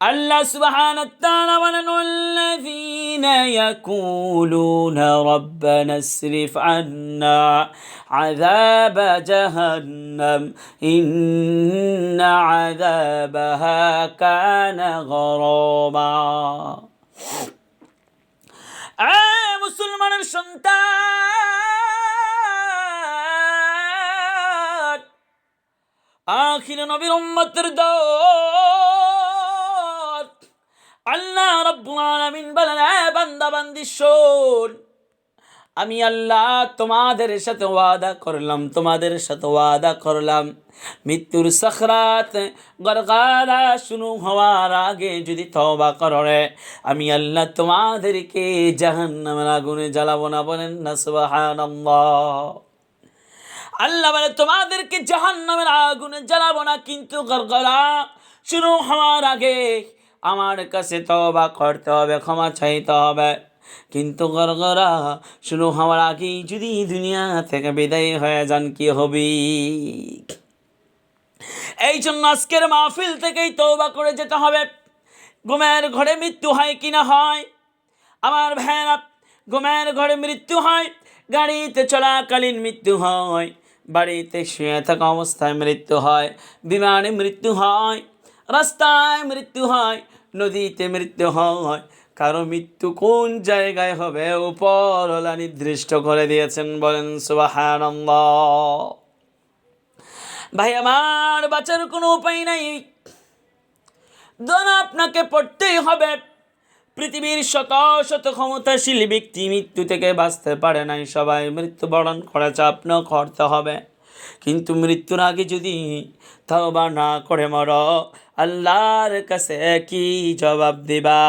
আল্লাহ সুবহানাহু ওয়া তাআলা বলেন ওয়াল্লাযীনা ইয়াকুলুনা রাব্বানা ইসরিফ আন্না আযাবা জাহান্নাম ইন্না আযাবাহা কানা গরামা। মুসলমানের সন্তান, আখির নবীর উম্মতের দল, আল্লাহ রাব্বুল আলামিন বলেন বান্দা বান্দি শোন, আমি আল্লাহ তোমাদের সাথে ওয়াদা করলাম মৃত্যুর সাখরাত গরগারা শুরু হওয়ার আগে যদি তওবা করে আমি আল্লাহ তোমাদেরকে জাহান্নামের আগুনে জ্বালাবো না। বলেন না সুবহানাল্লাহ। আল্লাহ বলে তোমাদেরকে জাহান্নামের আগুনে জ্বালাবো না, কিন্তু গরগরা শুরু হওয়ার আগে আমার কাছে তওবা করতে হবে, ক্ষমা চাইতে হবে। কিন্তু গরগরা শুরু হওয়ার আগেই যদি দুনিয়া থেকে বিদায় হয়ে যান কি হবে? এই জন্য আজকের মাহফিল থেকেই তওবা করে যেতে হবে। ঘুমের ঘরে মৃত্যু হয় কি না হয় আমার ভাইরা? ঘুমের ঘরে মৃত্যু হয়, গাড়িতে চলাকালীন মৃত্যু হয়, বাড়িতে শুয়ে থাকা অবস্থায় মৃত্যু হয়, বিমানে মৃত্যু হয়, রাস্তায় মৃত্যু হয়, নদীতে মৃত্যু হয়। কারো মৃত্যু কোন জায়গায় হবে উপরওয়ালা নির্দিষ্ট করে দিয়েছেন। বলেন সুবহানাল্লাহ। ভাই আমার, বাঁচার কোনো উপায় নাই, দোয়া আপনাকে পড়তেই হবে। পৃথিবীর শত শত ক্ষমতাশীল ব্যক্তি মৃত্যু থেকে বাঁচতে পারে নাই, সবাই মৃত্যুবরণ করেছে, আপনিও করতে হবে। কিন্তু মৃত্যুর আগে যদি তওবা না করে মরো, আল্লাহর কাছে কি জবাব দিবা?